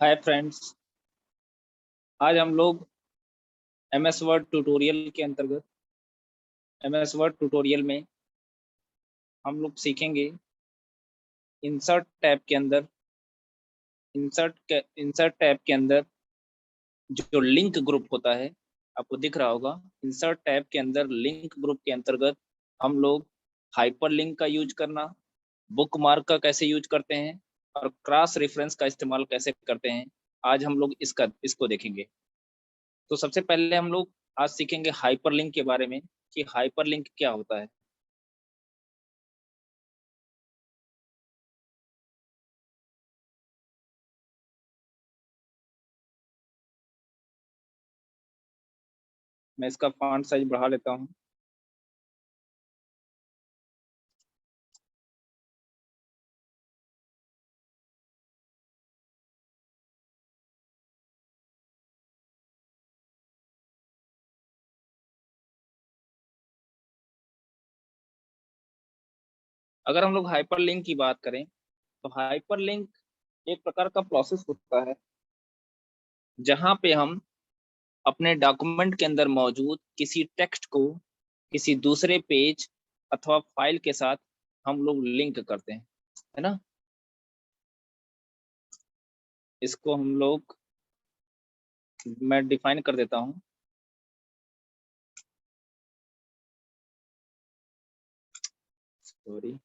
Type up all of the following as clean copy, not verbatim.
Hi friends. आज हम लोग एमएस वर्ड ट्यूटोरियल के अंतर्गत एमएस वर्ड ट्यूटोरियल में हम लोग सीखेंगे इंसर्ट टैब के अंदर इंसर्ट टैब के अंदर जो लिंक ग्रुप होता है, आपको दिख रहा होगा। इंसर्ट टैब के अंदर लिंक ग्रुप के अंतर्गत हम लोग हाइपर लिंक का यूज करना, बुक मार्क का कैसे यूज करते हैं और क्रॉस रेफरेंस का इस्तेमाल कैसे करते हैं, आज हम लोग इसको देखेंगे। तो सबसे पहले हम लोग आज सीखेंगे हाइपरलिंक के बारे में कि हाइपरलिंक क्या होता है। मैं इसका फॉन्ट साइज बढ़ा लेता हूँ। अगर हम लोग हाइपरलिंक की बात करें तो हाइपरलिंक एक प्रकार का प्रोसेस होता है जहां पे हम अपने डॉक्यूमेंट के अंदर मौजूद किसी टेक्स्ट को किसी दूसरे पेज अथवा फाइल के साथ हम लोग लिंक करते हैं, है ना। इसको हम लोग, मैं डिफाइन कर देता हूँ। Sorry,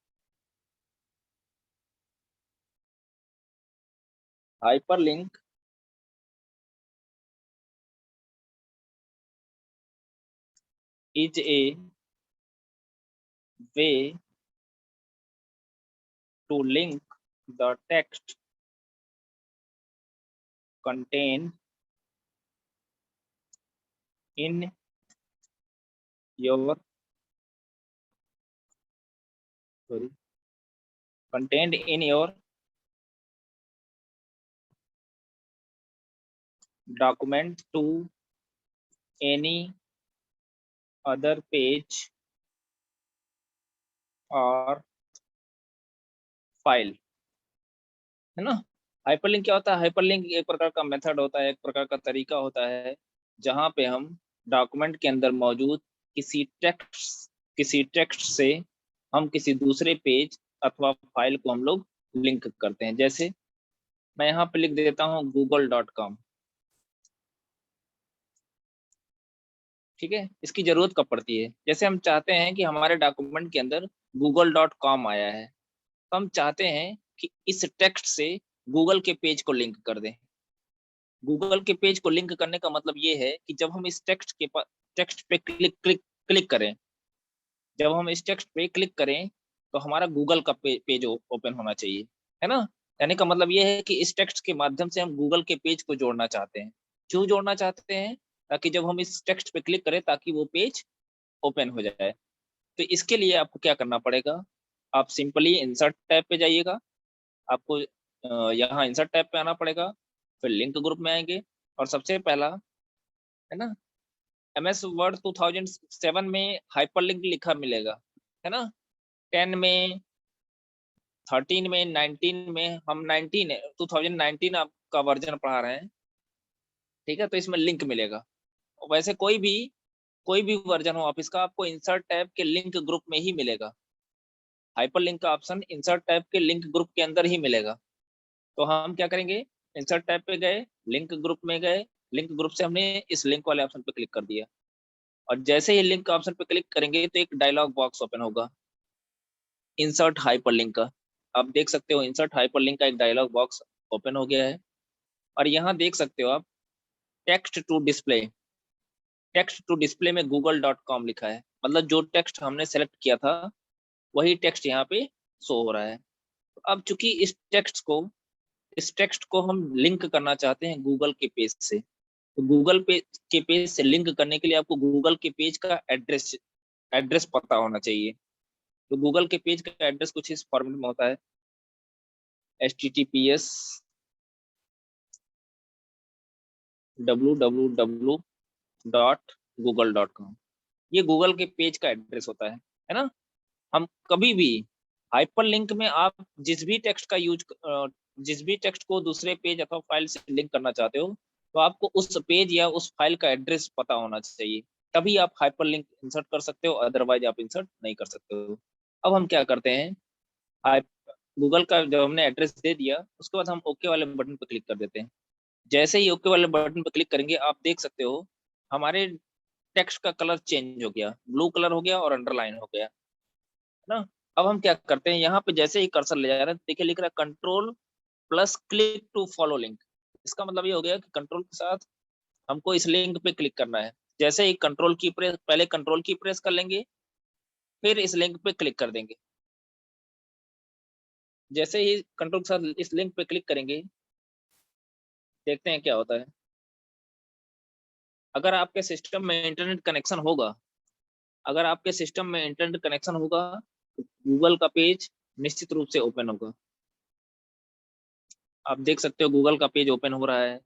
hyperlink is a way to link the text contained in your sorry contained in your document to any other page or file, है ना। हाइपरलिंक क्या होता है? हाइपरलिंक एक प्रकार का मेथड होता है, एक प्रकार का तरीका होता है जहां पे हम डॉक्यूमेंट के अंदर मौजूद किसी टेक्स्ट से हम किसी दूसरे पेज अथवा फाइल को हम लोग लिंक करते हैं। जैसे मैं यहाँ पे लिख देता हूँ google.com, ठीक है। इसकी जरूरत कब पड़ती है? जैसे हम चाहते हैं कि हमारे डॉक्यूमेंट के अंदर google.com आया है, तो हम चाहते हैं कि इस टेक्स्ट से गूगल के पेज को लिंक कर दें। गूगल के पेज को लिंक करने का मतलब ये है कि जब हम इस टेक्स्ट पे क्लिक करें, जब हम इस टेक्स्ट पे क्लिक करें तो हमारा गूगल का पेज ओपन होना चाहिए, है ना। कहने का मतलब ये है कि इस टेक्स्ट के माध्यम से हम गूगल के पेज को जोड़ना चाहते हैं। क्यों जोड़ना चाहते हैं? ताकि जब हम इस टेक्स्ट पे क्लिक करें ताकि वो पेज ओपन हो जाए। तो इसके लिए आपको क्या करना पड़ेगा? आप सिंपली इंसर्ट टैब पे जाइएगा। आपको यहाँ इंसर्ट टैब पे आना पड़ेगा, फिर लिंक ग्रुप में आएंगे और सबसे पहला, है ना, एमएस वर्ड 2007 में हाइपरलिंक लिखा मिलेगा, है ना। 10 में, 13 में, 19 में, हम 2019 आपका वर्जन पढ़ा रहे हैं, ठीक है। तो इसमें लिंक मिलेगा। वैसे कोई भी वर्जन हो ऑफिस का, आपको इंसर्ट टैब के लिंक ग्रुप में ही मिलेगा। हाइपरलिंक का ऑप्शन इंसर्ट टैब के लिंक ग्रुप के अंदर ही मिलेगा। तो हम क्या करेंगे? इंसर्ट टैब पे गए, लिंक ग्रुप में गए, लिंक ग्रुप से हमने इस लिंक वाले ऑप्शन पे क्लिक कर दिया और जैसे ही लिंक ऑप्शन पे क्लिक करेंगे तो एक डायलॉग बॉक्स ओपन होगा इंसर्ट हाइपरलिंक का। आप देख सकते हो इंसर्ट हाइपरलिंक का एक डायलॉग बॉक्स ओपन हो गया है और यहाँ देख सकते हो आप टेक्स्ट टू डिस्प्ले में google.com लिखा है। मतलब जो टेक्स्ट हमने सेलेक्ट किया था वही टेक्स्ट यहाँ पे शो हो रहा है। तो अब चूंकि इस टेक्स्ट को हम लिंक करना चाहते हैं गूगल के पेज से, तो गूगल पे के पेज से लिंक करने के लिए आपको गूगल के पेज का एड्रेस एड्रेस पता होना चाहिए। तो गूगल के पेज का एड्रेस कुछ इस फॉर्मेट में होता है https://www.google.com। ये गूगल के पेज का एड्रेस होता है ना। हम कभी भी हाइपरलिंक में आप जिस भी टेक्स्ट का यूज जिस भी टेक्स्ट को दूसरे पेज अथवा फाइल से लिंक करना चाहते हो, तो आपको उस पेज या उस फाइल का एड्रेस पता होना चाहिए, तभी आप हाइपरलिंक इंसर्ट कर सकते हो, अदरवाइज आप इंसर्ट नहीं कर सकते हो। अब हम क्या करते हैं, गूगल का जब हमने एड्रेस दे दिया, उसके बाद हम ओके वाले बटन पर क्लिक कर देते हैं। जैसे ही ओके वाले बटन पर क्लिक करेंगे, आप देख सकते हो हमारे टेक्स्ट का कलर चेंज हो गया, ब्लू कलर हो गया और अंडरलाइन हो गया, है ना। अब हम क्या करते हैं, यहाँ पे जैसे ही कर्सर ले जा रहे हैं, देखिए लिख रहा है control plus click to follow link. इसका मतलब ये हो गया कि कंट्रोल के साथ हमको इस लिंक पे क्लिक करना है। जैसे ही कंट्रोल की प्रेस, पहले कंट्रोल की प्रेस कर लेंगे, फिर इस लिंक पे क्लिक कर देंगे। जैसे ही कंट्रोल के साथ इस लिंक पे क्लिक करेंगे, देखते हैं क्या होता है। अगर आपके सिस्टम में इंटरनेट कनेक्शन होगा, अगर आपके सिस्टम में इंटरनेट कनेक्शन होगा, तो गूगल का पेज निश्चित रूप से ओपन होगा। आप देख सकते हो गूगल का पेज ओपन हो रहा है।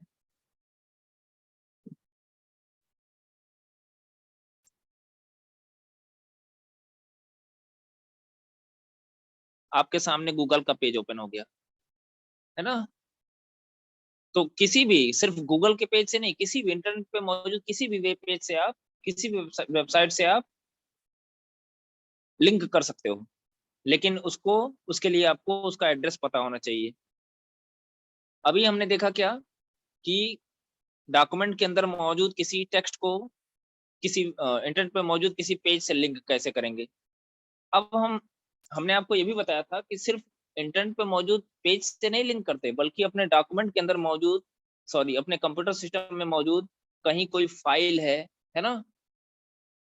आपके सामने गूगल का पेज ओपन हो गया, है ना। तो किसी भी, सिर्फ गूगल के पेज से नहीं, किसी भी इंटरनेट पे मौजूद किसी भी वेब पेज से आप, किसी भी वेबसाइट से आप लिंक कर सकते हो, लेकिन उसको, उसके लिए आपको उसका एड्रेस पता होना चाहिए। अभी हमने देखा क्या कि डॉक्यूमेंट के अंदर मौजूद किसी टेक्स्ट को किसी इंटरनेट पे मौजूद किसी पेज से लिंक कैसे करेंगे। अब हमने आपको ये भी बताया था कि सिर्फ इंटरनेट पे मौजूद पेज से नहीं लिंक करते, बल्कि अपने डॉक्यूमेंट के अंदर मौजूद, सॉरी, अपने कंप्यूटर सिस्टम में मौजूद कहीं कोई फाइल है ना,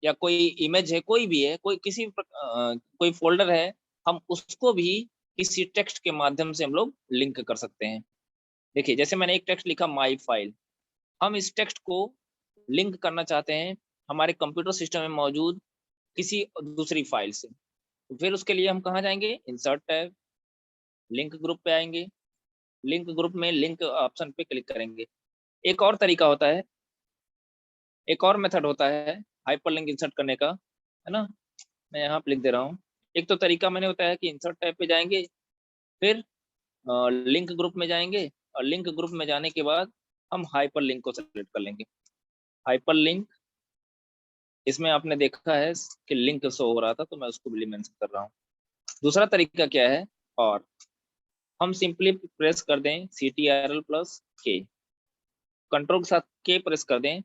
या कोई इमेज है, कोई भी है, कोई फोल्डर है, हम उसको भी किसी टेक्स्ट के माध्यम से हम लोग लिंक कर सकते हैं। देखिए, जैसे मैंने एक टेक्स्ट लिखा माई फाइल, हम इस टेक्स्ट को लिंक करना चाहते हैं हमारे कंप्यूटर सिस्टम में मौजूद किसी दूसरी फाइल से। तो फिर उसके लिए हम कहाँ जाएंगे, इंसर्ट टैब, लिंक ग्रुप पे आएंगे, लिंक ग्रुप में लिंक ऑप्शन पे क्लिक करेंगे। एक और तरीका होता है, एक और मेथड होता है हाइपरलिंक इंसर्ट करने का, है ना। मैं यहाँ पे लिख दे रहा हूँ। एक तो तरीका मैंने बताया कि इंसर्ट टैब पे जाएंगे, फिर लिंक ग्रुप में जाएंगे, और लिंक ग्रुप में जाने के बाद हम हाइपर लिंक को सेलेक्ट कर लेंगे। हाइपर लिंक, इसमें आपने देखा है कि लिंक शो हो रहा था, तो मैं उसको भी मेंशन कर रहा हूँ। दूसरा तरीका क्या है, और हम सिंपली प्रेस कर दें CTRL प्लस के, कंट्रोल के साथ के प्रेस कर दें,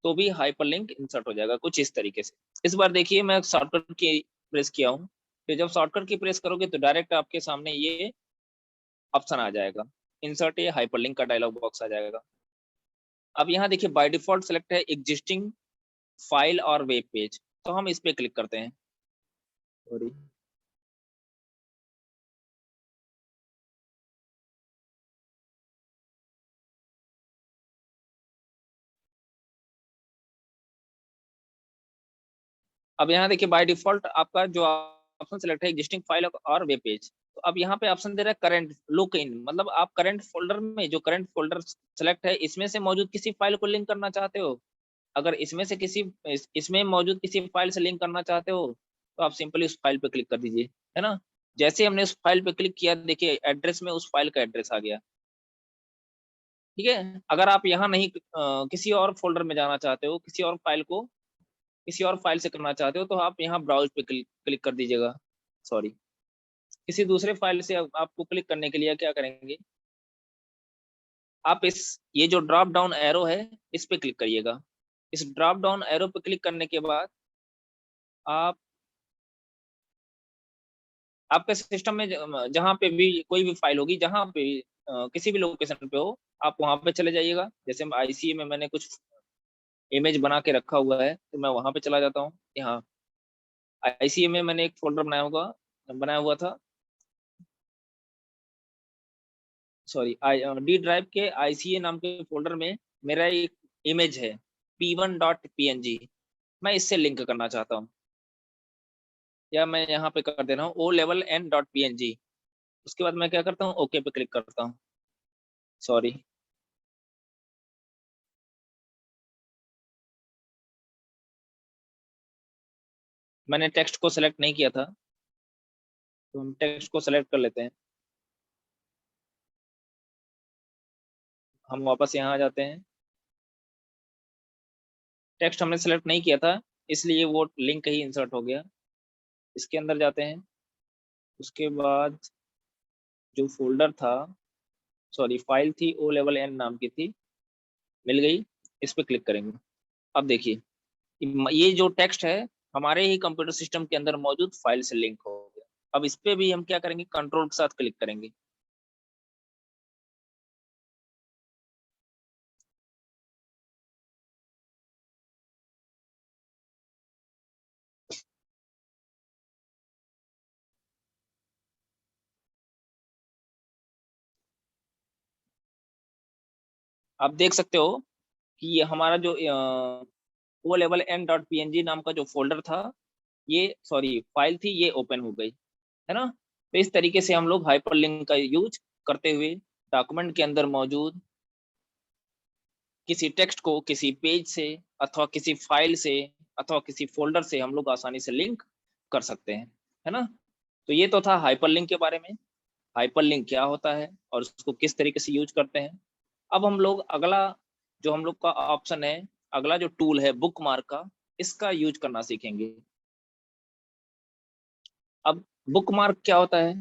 तो भी हाइपर लिंक इंसर्ट हो जाएगा कुछ इस तरीके से। इस बार देखिए मैं शॉर्टकट की प्रेस किया हूँ, तो जब शॉर्टकट की प्रेस करोगे तो डायरेक्ट आपके सामने ये ऑप्शन आ जाएगा, इंसर्ट ए हाइपरलिंक का डायलॉग बॉक्स आ जाएगा। अब यहाँ देखिए बाय डिफॉल्ट सेलेक्ट है एग्जिस्टिंग फाइल और वेब पेज, तो हम इस पे क्लिक करते हैं। सॉरी, अब यहाँ देखिए बाय डिफॉल्ट आपका जो ऑप्शन सेलेक्ट है एग्जिस्टिंग फाइल और वेब पेज, तो अब यहाँ पे ऑप्शन दे रहा है करंट लुक इन, मतलब आप करंट फोल्डर में, जो करंट फोल्डर सेलेक्ट है इसमें से मौजूद किसी फाइल को लिंक करना चाहते हो। अगर इसमें से इसमें मौजूद किसी फाइल से लिंक करना चाहते हो, तो आप सिंपली उस फाइल पे क्लिक कर दीजिए, है ना। जैसे हमने उस फाइल पे क्लिक किया, देखिए एड्रेस में उस फाइल का एड्रेस आ गया। ठीक है, अगर आप यहाँ नहीं किसी और फोल्डर में जाना चाहते हो, किसी और फाइल को किसी और फाइल से करना चाहते हो, तो आप यहाँ ब्राउज पे क्लिक कर दीजिएगा। सॉरी, किसी दूसरे फाइल से आपको क्लिक करने के लिए क्या करेंगे, आप ये जो ड्रॉप डाउन एरो है, इस पे क्लिक करिएगा। इस ड्रॉप डाउन एरो पे क्लिक करने के बाद आप, आपके सिस्टम में जहाँ पे भी कोई भी फाइल होगी, जहाँ पे भी, किसी भी लोकेशन पे हो, आप वहाँ पे चले जाइएगा। जैसे ICA में मैंने कुछ इमेज बना के रखा हुआ है, तो मैं वहाँ पे चला जाता हूँ। यहाँ ICA में मैंने एक फोल्डर बनाया हुआ था, सॉरी, डी ड्राइव के ICA नाम के फोल्डर में मेरा एक इमेज है p1.png, मैं इससे लिंक करना चाहता हूँ, या मैं यहाँ पे कर दे रहा हूँ o level n.png। उसके बाद मैं क्या करता हूँ, ओके पे क्लिक करता हूँ। सॉरी, मैंने टेक्स्ट को सेलेक्ट नहीं किया था, तो हम टेक्स्ट को सेलेक्ट कर लेते हैं। हम वापस यहाँ आ जाते हैं। टेक्स्ट हमने सेलेक्ट नहीं किया था, इसलिए वो लिंक ही इंसर्ट हो गया। इसके अंदर जाते हैं। उसके बाद जो फोल्डर था, सॉरी फाइल थी, ओ लेवल एन नाम की थी, मिल गई। इस पे क्लिक करेंगे। अब देखिए, ये जो टेक्स्ट है हमारे ही कंप्यूटर सिस्टम के अंदर मौजूद फाइल से लिंक हो गया। अब इस पे भी हम क्या करेंगे, कंट्रोल के साथ क्लिक करेंगे। आप देख सकते हो कि ये हमारा जो O level N dot P N G नाम का जो फोल्डर था, ये सॉरी फाइल थी, ये ओपन हो गई, है ना। तो इस तरीके से हम लोग हाइपरलिंक का यूज करते हुए डॉक्यूमेंट के अंदर मौजूद किसी टेक्स्ट को किसी पेज से अथवा किसी फाइल से अथवा किसी फोल्डर से हम लोग आसानी से लिंक कर सकते हैं, है ना। तो ये तो था हाइपरलिंक के बारे में, हाइपरलिंक क्या होता है और उसको किस तरीके से यूज करते हैं। अब हम लोग अगला जो हम लोग का ऑप्शन है, अगला जो टूल है बुकमार्क का, इसका यूज करना सीखेंगे। अब बुकमार्क क्या होता है?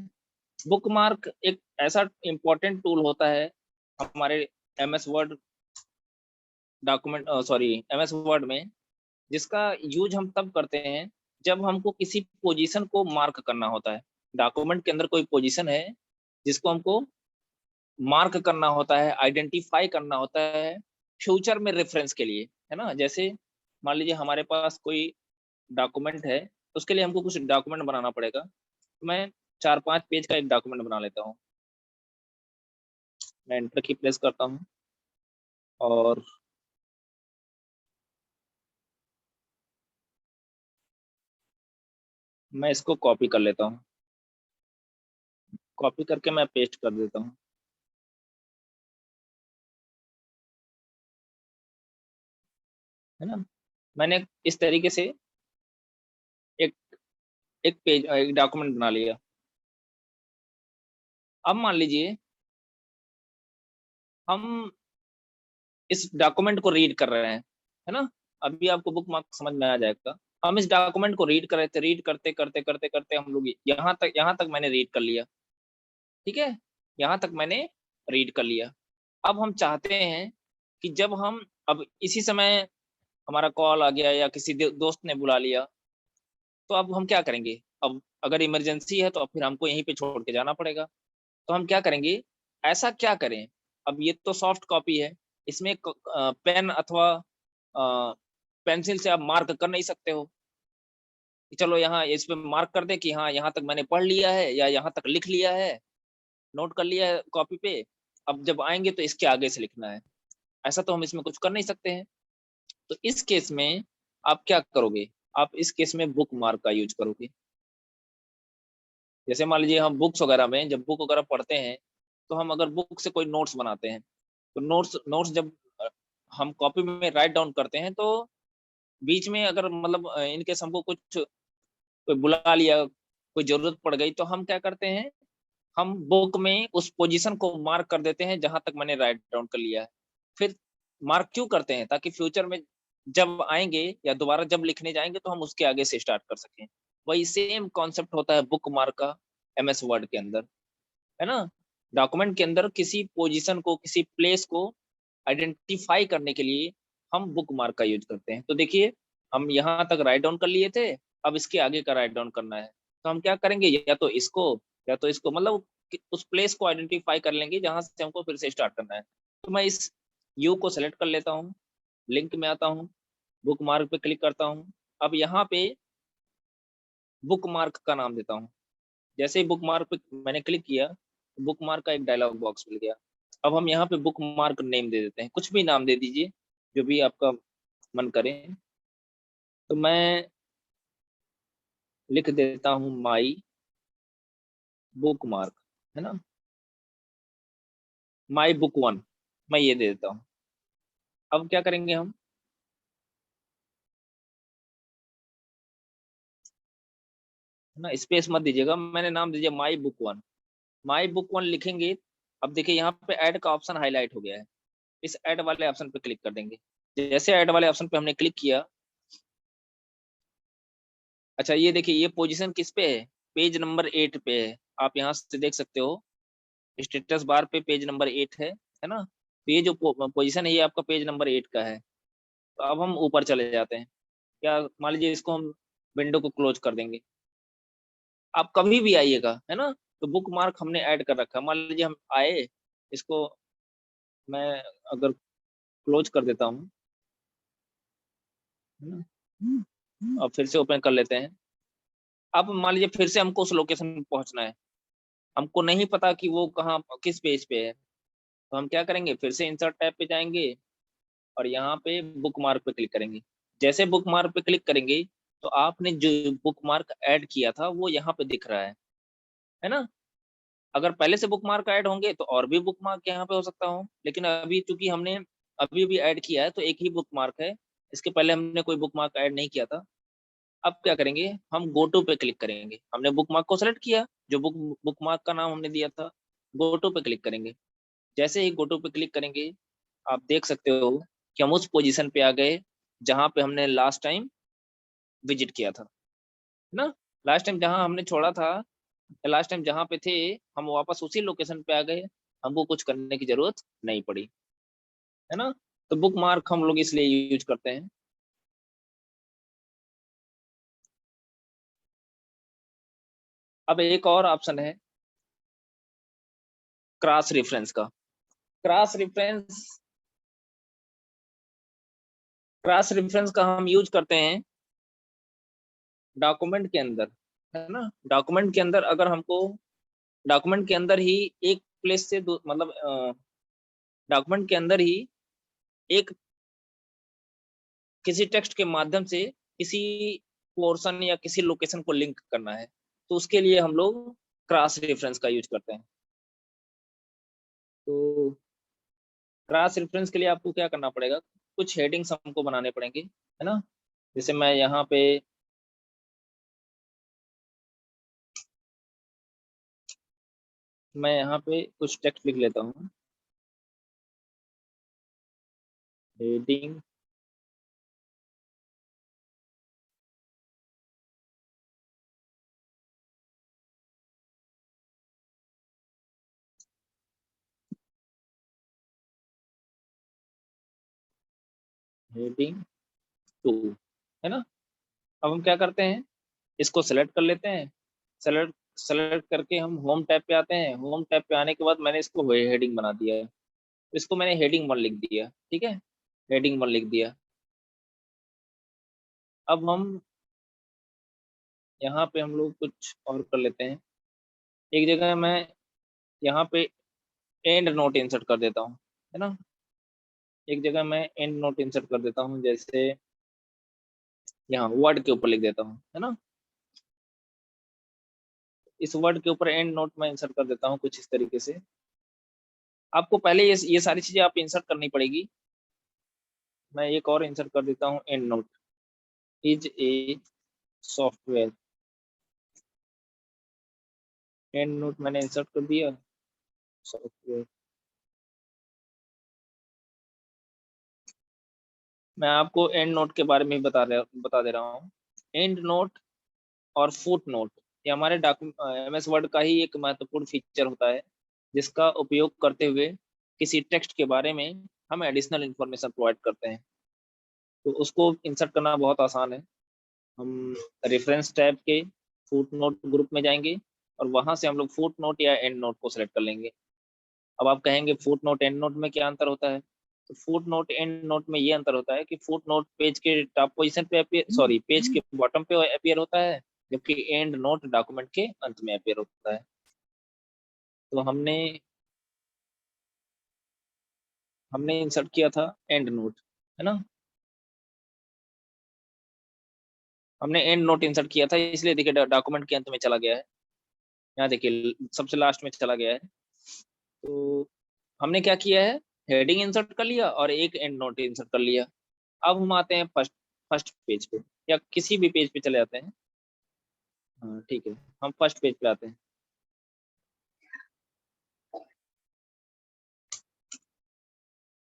बुकमार्क एक ऐसा इंपॉर्टेंट टूल होता है हमारे MS word document sorry MS word में, जिसका यूज हम तब करते हैं जब हमको किसी पोजीशन को मार्क करना होता है। डॉक्यूमेंट के अंदर कोई पोजीशन है जिसको हमको मार्क करना होता है, आइडेंटिफाई करना होता है फ्यूचर में रेफरेंस के लिए, है ना। जैसे मान लीजिए हमारे पास कोई डॉक्यूमेंट है, उसके लिए हमको कुछ डॉक्यूमेंट बनाना पड़ेगा। तो मैं 4-5 पेज का एक डॉक्यूमेंट बना लेता हूँ। मैं एंटर की प्रेस करता हूँ और मैं इसको कॉपी कर लेता हूँ। कॉपी करके मैं पेस्ट कर देता हूँ, है ना। मैंने इस तरीके से एक एक पेज एक डॉक्यूमेंट बना लिया। अब मान लीजिए हम इस डॉक्यूमेंट को रीड कर रहे हैं, है ना। अभी आपको बुक मार्क समझ में आ जाएगा। हम इस डॉक्यूमेंट को रीड कर रहे थे, रीड करते करते करते करते हम लोग यहाँ तक मैंने रीड कर लिया, ठीक है। यहाँ तक मैंने रीड कर लिया। अब हम चाहते हैं कि जब हम अब इसी समय हमारा कॉल आ गया या किसी दोस्त ने बुला लिया, तो अब हम क्या करेंगे? अब अगर इमरजेंसी है तो फिर हमको यहीं पे छोड़ के जाना पड़ेगा। तो हम क्या करेंगे, ऐसा क्या करें? अब ये तो सॉफ्ट कॉपी है, इसमें पेन अथवा पेंसिल से आप मार्क कर नहीं सकते हो कि चलो यहाँ इस पे मार्क कर दे कि हाँ यहाँ तक मैंने पढ़ लिया है या यहाँ तक लिख लिया है, नोट कर लिया है कॉपी पे। अब जब आएंगे तो इसके आगे से लिखना है। ऐसा तो हम इसमें कुछ कर नहीं सकते हैं। तो इस केस में आप क्या करोगे? आप इस केस में बुक मार्क का यूज करोगे। जैसे मान लीजिए हम बुक्स वगैरह में जब बुक वगैरह पढ़ते हैं, तो हम अगर बुक से कोई नोट्स बनाते हैं, तो नोट्स नोट्स जब हम कॉपी में राइट डाउन करते हैं, तो बीच में अगर मतलब इनकेस हमको कुछ कोई बुला लिया, कोई जरूरत पड़ गई, तो हम क्या करते हैं, हम बुक में उस पोजीशन को मार्क कर देते हैं जहां तक मैंने राइट डाउन कर लिया है। फिर मार्क क्यों करते हैं? ताकि फ्यूचर में जब आएंगे या दोबारा जब लिखने जाएंगे तो हम उसके आगे से स्टार्ट कर सकें। वही सेम कॉन्सेप्ट होता है बुक मार्क का एमएस वर्ड के अंदर, है ना। डॉक्यूमेंट के अंदर किसी पोजीशन को किसी प्लेस को आइडेंटिफाई करने के लिए हम बुक मार्क का यूज करते हैं। तो देखिए, हम यहाँ तक राइट डाउन कर लिए थे, अब इसके आगे का राइट डाउन करना है। तो हम क्या करेंगे, या तो इसको मतलब उस प्लेस को आइडेंटिफाई कर लेंगे जहां से हमको फिर से स्टार्ट करना है। तो मैं इस यू को सेलेक्ट कर लेता हूँ, लिंक में आता हूँ, बुक मार्क पे क्लिक करता हूँ। अब यहाँ पे बुक मार्क का नाम देता हूँ। जैसे ही बुक मार्क पे मैंने क्लिक किया, बुक मार्क का एक डायलॉग बॉक्स मिल गया। अब हम यहाँ पे बुक मार्क नेम दे देते हैं, कुछ भी नाम दे दीजिए जो भी आपका मन करे। तो मैं लिख देता हूँ माई बुक मार्क, है ना, माई बुक वन, मैं ये दे देता हूँ। अब क्या करेंगे हम, है ना, स्पेस मत दीजिएगा, मैंने नाम दीजिए my book one. My book one लिखेंगे। अब देखिए यहाँ पे ऐड का ऑप्शन हाईलाइट हो गया है। इस ऐड वाले ऑप्शन पे क्लिक कर देंगे। जैसे ऐड वाले ऑप्शन पे हमने क्लिक किया, अच्छा ये देखिए ये पोजीशन किस पे है, पेज नंबर 8 पे है। आप यहाँ से देख सकते हो स्टेटस बार पे पेज नंबर 8 है ना। तो ये जो पोजीशन है ये आपका पेज नंबर 8 का है। तो अब हम ऊपर चले जाते हैं। क्या मान लीजिए इसको हम विंडो को क्लोज कर देंगे। आप कभी भी आइएगा, है ना। तो बुक मार्क हमने ऐड कर रखा है। मान लीजिए हम आए, इसको मैं अगर क्लोज कर देता हूँ, है ना, और फिर से ओपन कर लेते हैं। अब मान लीजिए फिर से हमको उस लोकेशन पे पहुंचना है, हमको नहीं पता कि वो कहाँ किस पेज पे है। तो हम क्या करेंगे, फिर से इंसर्ट टैब पे जाएंगे और यहाँ पे बुक मार्क पे क्लिक करेंगे। जैसे बुक मार्क पे क्लिक करेंगे तो आपने जो बुक मार्क ऐड किया था वो यहाँ पे दिख रहा है ना। अगर पहले से बुक मार्क ऐड होंगे तो और भी बुक मार्क यहाँ पे हो सकता हो, लेकिन अभी चूंकि हमने अभी भी ऐड किया है तो एक ही बुक मार्क है। इसके पहले हमने कोई बुक मार्क ऐड नहीं किया था। अब क्या करेंगे, हम गो टू पे क्लिक करेंगे। हमने बुक मार्क को सेलेक्ट किया, जो बुक मार्क का नाम हमने दिया था, गो टू पे क्लिक करेंगे। जैसे ही गो टू पे क्लिक करेंगे आप देख सकते हो कि हम उस पोजीशन पे आ गए जहां पे हमने लास्ट टाइम विजिट किया था, है ना। लास्ट टाइम जहां हमने छोड़ा था, लास्ट टाइम जहां पे थे, हम वापस उसी लोकेशन पे आ गए। हमको कुछ करने की जरूरत नहीं पड़ी, है ना। तो बुक मार्क हम लोग इसलिए यूज करते हैं। अब एक और ऑप्शन है क्रॉस रेफरेंस का। क्रॉस रेफरेंस क्रॉस रेफरेंस का हम यूज करते हैं डॉक्यूमेंट के अंदर, है ना। डॉक्यूमेंट के अंदर अगर हमको डॉक्यूमेंट के अंदर ही एक प्लेस से मतलब डॉक्यूमेंट के अंदर ही एक किसी टेक्स्ट के माध्यम से किसी पोर्शन या किसी लोकेशन को लिंक करना है, तो उसके लिए हम लोग क्रॉस रेफरेंस का यूज करते हैं। तो क्रॉस रेफरेंस के लिए आपको क्या करना पड़ेगा, कुछ हेडिंग्स हमको बनाने पड़ेंगे, है ना। जैसे मैं यहाँ पे कुछ टेक्स्ट लिख लेता हूँ। हेडिंग हेडिंग 2, है ना। अब हम क्या करते हैं, इसको सेलेक्ट कर लेते हैं। सेलेक्ट सेलेक्ट करके हम होम टैब पे आते हैं। होम टैब पे आने के बाद मैंने इसको हेडिंग बना दिया है। इसको मैंने हेडिंग 1 लिख दिया, ठीक है। हेडिंग 1 लिख दिया। अब हम यहाँ पे हम लोग कुछ और कर लेते हैं। एक जगह मैं यहाँ पे एंड नोट इंसर्ट कर देता हूँ, है ना। एक जगह मैं एंड नोट इंसर्ट कर देता हूँ, जैसे यहाँ वर्ड के ऊपर लिख देता हूँ, है ना। इस वर्ड के ऊपर एंड नोट में इंसर्ट कर देता हूँ कुछ इस तरीके से। आपको पहले ये सारी चीजें आप इंसर्ट करनी पड़ेगी। मैं एक और इंसर्ट कर देता हूँ, and note is a software. And note मैंने इंसर्ट कर दिया, सॉफ्टवेयर। मैं आपको एंड नोट के बारे में बता दे रहा हूँ। एंड नोट और फुट नोट ये हमारे MS वर्ड का ही एक महत्वपूर्ण फीचर होता है, जिसका उपयोग करते हुए किसी टेक्स्ट के बारे में हम एडिशनल इंफॉर्मेशन प्रोवाइड करते हैं। तो उसको इंसर्ट करना बहुत आसान है। हम रेफरेंस टैब के फुट नोट ग्रुप में जाएंगे और वहां से हम लोग फुट नोट या एंड नोट को सिलेक्ट कर लेंगे। अब आप कहेंगे फुट नोट एंड नोट में क्या अंतर होता है। तो फुट नोट एंड नोट में ये अंतर होता है कि फुट नोट पेज के टॉप पोजीशन पे पेज के बॉटम पे अपीयर होता है, जबकि एंड नोट डॉक्यूमेंट के अंत में अपीयर होता है। तो हमने इंसर्ट किया था एंड नोट, है ना। हमने एंड नोट इंसर्ट किया था, इसलिए देखिए डॉक्यूमेंट के अंत में चला गया है। यहाँ देखिए सबसे लास्ट में चला गया है। तो हमने क्या किया है, हेडिंग इंसर्ट कर लिया और एक एंड नोट इंसर्ट कर लिया। अब हम आते हैं फर्स्ट फर्स्ट पेज पे, या किसी भी पेज पे चले जाते हैं। हाँ ठीक है, हम फर्स्ट पेज पे आते हैं।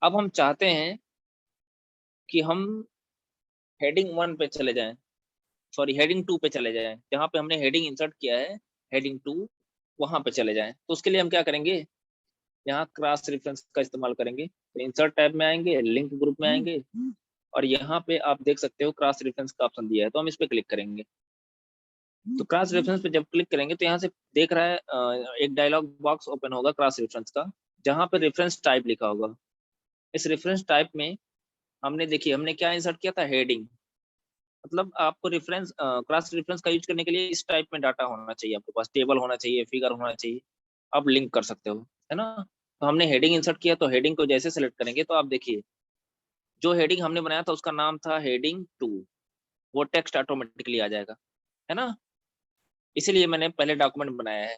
अब हम चाहते हैं कि हम हेडिंग 1 पे चले जाएं, सॉरी हेडिंग 2 पे चले जाएं, जहां पे हमने हेडिंग इंसर्ट किया है हेडिंग 2, वहां पे चले जाएं। तो उसके लिए हम क्या करेंगे, यहाँ क्रॉस रेफरेंस का इस्तेमाल करेंगे। तो इंसर्ट टैब में आएंगे, लिंक ग्रुप में आएंगे, और यहाँ पे आप देख सकते हो क्रॉस रेफरेंस का ऑप्शन दिया है, तो हम इस पे क्लिक करेंगे। तो क्रॉस रेफरेंस पे जब क्लिक करेंगे तो यहाँ से देख रहा है एक डायलॉग बॉक्स ओपन होगा क्रॉस रेफरेंस का, जहाँ पे रेफरेंस टाइप लिखा होगा। इस रेफरेंस टाइप में हमने देखिए हमने क्या इंसर्ट किया था, हेडिंग। मतलब आपको रेफरेंस क्रॉस रेफरेंस का यूज करने के लिए इस टाइप में डाटा होना चाहिए, आपके पास टेबल होना चाहिए, फिगर होना चाहिए, आप लिंक कर सकते हो, है ना। तो हमने हेडिंग इंसर्ट किया, तो हेडिंग को जैसे सेलेक्ट करेंगे तो आप देखिए जो हेडिंग हमने बनाया था उसका नाम था हेडिंग 2, वो टेक्स्ट ऑटोमेटिकली आ जाएगा, है ना। इसीलिए मैंने पहले डॉक्यूमेंट बनाया है।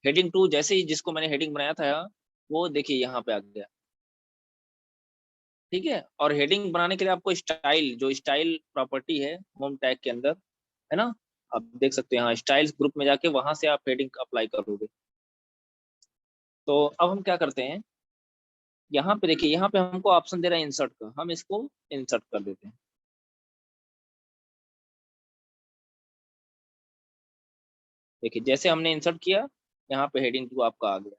हेडिंग 2 जैसे ही जिसको मैंने हेडिंग बनाया था वो देखिए यहाँ पे आ गया, ठीक है। और हेडिंग बनाने के लिए आपको स्टाइल, जो स्टाइल प्रॉपर्टी है होम टैग के अंदर, है ना, आप देख सकते हैं यहाँ स्टाइल्स ग्रुप में जाके वहां से आप हेडिंग अप्लाई करोगे। तो अब हम क्या करते हैं, यहाँ पे देखिए यहाँ पे हमको ऑप्शन दे रहा है इंसर्ट का, हम इसको इंसर्ट कर देते हैं। देखिए जैसे हमने इंसर्ट किया, यहाँ पे हेडिंग 2 आपका आ गया,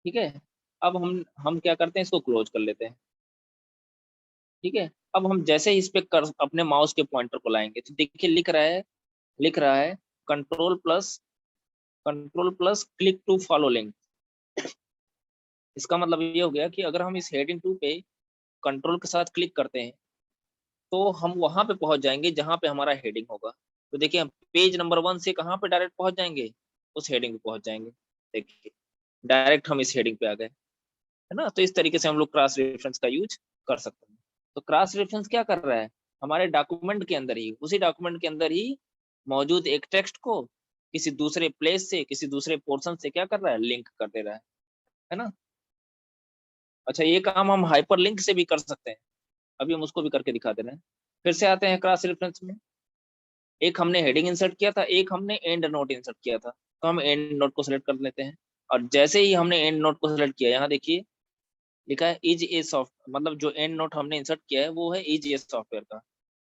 ठीक है। अब हम क्या करते हैं, इसको क्लोज कर लेते हैं, ठीक है। अब हम जैसे ही इस पे कर अपने माउस के पॉइंटर को लाएंगे तो देखिए लिख रहा है control plus click to follow link. इसका मतलब ये हो गया कि अगर हम इस हेडिंग 2 पे कंट्रोल के साथ क्लिक करते हैं तो हम वहां पे पहुंच जाएंगे जहां पे हमारा हेडिंग होगा। तो देखिए हम पेज नंबर 1 से कहाँ पे डायरेक्ट पहुंच जाएंगे, उस हेडिंग पे पहुंच जाएंगे। देखिए डायरेक्ट हम इस हेडिंग पे आ गए, है ना। तो इस तरीके से हम लोग क्रॉस रेफरेंस का यूज कर सकते हैं। तो क्रॉस रेफरेंस क्या कर रहा है, हमारे डॉक्यूमेंट के अंदर ही, उसी डॉक्यूमेंट के अंदर ही मौजूद एक टेक्स्ट को किसी दूसरे प्लेस से, किसी दूसरे पोर्शन से क्या कर रहा है, लिंक कर दे रहा है ना। अच्छा ये काम हम हाइपर लिंक से भी कर सकते हैं, अभी हम उसको भी करके दिखा दे रहे हैं। फिर से आते हैं क्रॉस रेफरेंस में। एक हमने हेडिंग इंसर्ट किया था, एक हमने एंड नोट इंसर्ट किया था, तो हम एंड नोट को सिलेक्ट कर लेते हैं। और जैसे ही हमने एंड नोट को सिलेक्ट किया, यहाँ देखिए लिखा है इज ए सॉफ्ट, मतलब जो एंड नोट हमने इंसर्ट किया है वो है इज ए सॉफ्टवेयर का।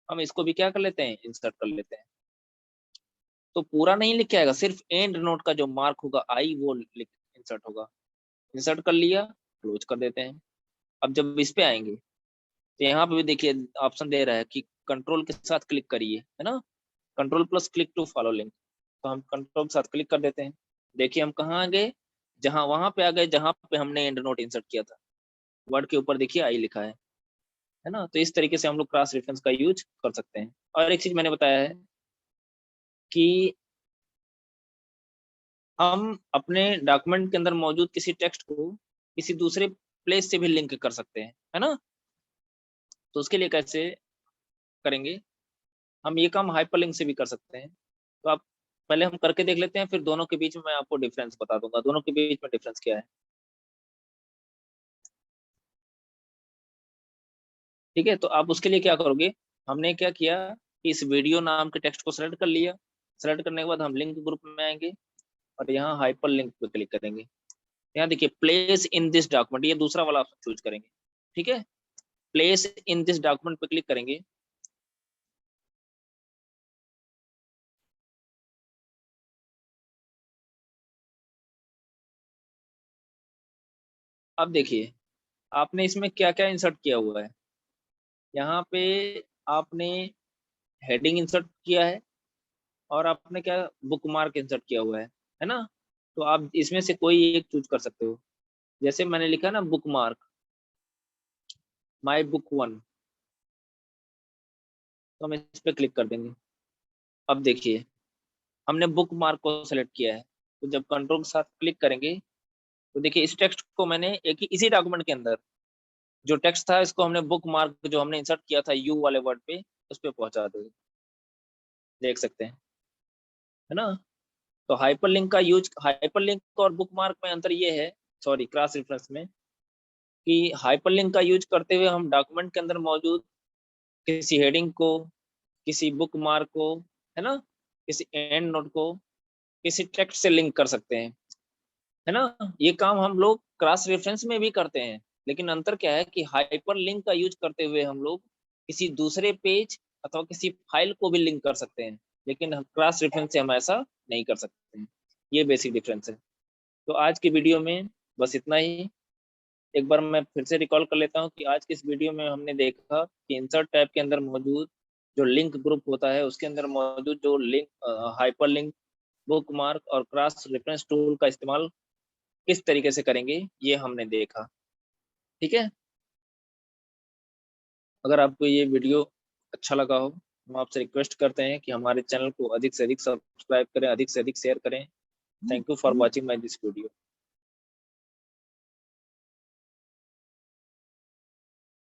हम इसको भी क्या कर लेते हैं, इंसर्ट कर लेते हैं। तो पूरा नहीं लिख के आएगा, सिर्फ एंड नोट का जो मार्क होगा आई, वो लिख इंसर्ट होगा। इंसर्ट कर लिया, क्लोज कर देते हैं। अब जब इस पे आएंगे तो यहाँ पे भी देखिए ऑप्शन दे रहा है कि कंट्रोल के साथ क्लिक करिए, है ना, control plus click to follow link. तो हम कंट्रोल के साथ क्लिक कर देते हैं। देखिए हम कहाँ आ गए, जहाँ वहां पे आ गए जहाँ पे हमने एंड नोट इंसर्ट किया था। वर्ड के ऊपर देखिए आई लिखा है ना। तो इस तरीके से हम लोग क्रॉस रेफरेंस का यूज कर सकते हैं। और एक चीज मैंने बताया है कि हम अपने डॉक्यूमेंट के अंदर मौजूद किसी टेक्स्ट को किसी दूसरे प्लेस से भी लिंक कर सकते हैं, है ना। तो उसके लिए कैसे करेंगे, हम ये काम हाइपरलिंक से भी कर सकते हैं। तो आप पहले हम करके देख लेते हैं, फिर दोनों के बीच में मैं आपको डिफरेंस बता दूंगा, दोनों के बीच में डिफरेंस क्या है, ठीक है। तो आप उसके लिए क्या करोगे, हमने क्या किया कि इस वीडियो नाम के टेक्स्ट को सेलेक्ट कर लिया। सेलेक्ट करने के बाद हम लिंक ग्रुप में आएंगे और यहाँ हाइपर लिंक पे क्लिक करेंगे। यहाँ देखिए प्लेस इन दिस डॉक्यूमेंट, ये दूसरा वाला ऑप्शन चूज करेंगे, ठीक है। प्लेस इन दिस डॉक्यूमेंट पे क्लिक करेंगे। अब देखिए आपने इसमें क्या क्या इंसर्ट किया हुआ है। यहाँ पे आपने हेडिंग इंसर्ट किया है, और आपने क्या बुक मार्क इंसर्ट किया हुआ है ना। तो आप इसमें से कोई एक चूज कर सकते हो। जैसे मैंने लिखा ना बुक मार्क, माई बुक 1, तो हम इस पे क्लिक कर देंगे। अब देखिए हमने बुक मार्क को सेलेक्ट किया है, तो जब कंट्रोल के साथ क्लिक करेंगे तो देखिए इस टेक्स्ट को मैंने एक ही इसी डॉक्यूमेंट के अंदर जो टेक्स्ट था इसको हमने बुक मार्क जो हमने इंसर्ट किया था यू वाले वर्ड पे, उस पे पहुंचा देंगे, देख सकते हैं, है ना। तो हाइपरलिंक और बुक मार्क में अंतर ये है, सॉरी क्रॉस रेफरेंस में, कि हाइपरलिंक का यूज करते हुए हम डॉक्यूमेंट के अंदर मौजूद किसी हेडिंग को, किसी बुक मार्क को, है ना, किसी एंड नोट को किसी टेक्स्ट से लिंक कर सकते हैं, है ना। ये काम हम लोग क्रॉस रेफरेंस में भी करते हैं, लेकिन अंतर क्या है कि हाइपर लिंक का यूज करते हुए हम लोग किसी दूसरे पेज अथवा किसी फाइल को भी लिंक कर सकते हैं, लेकिन क्रॉस रेफरेंस से हम ऐसा नहीं कर सकते हैं। ये बेसिक डिफरेंस है। तो आज की वीडियो में बस इतना ही। एक बार मैं फिर से रिकॉल कर लेता हूँ कि आज की इस वीडियो में हमने देखा कि इंसर्ट टैब के अंदर मौजूद जो लिंक ग्रुप होता है उसके अंदर मौजूद जो लिंक हाइपर लिंक, बुकमार्क और क्रॉस रेफरेंस टूल का इस्तेमाल किस तरीके से करेंगे ये हमने देखा। ठीक है, अगर आपको ये वीडियो अच्छा लगा हो, हम आपसे रिक्वेस्ट करते हैं कि हमारे चैनल को अधिक से अधिक सब्सक्राइब करें, अधिक से अधिक शेयर करें। Thank you for watching my this video.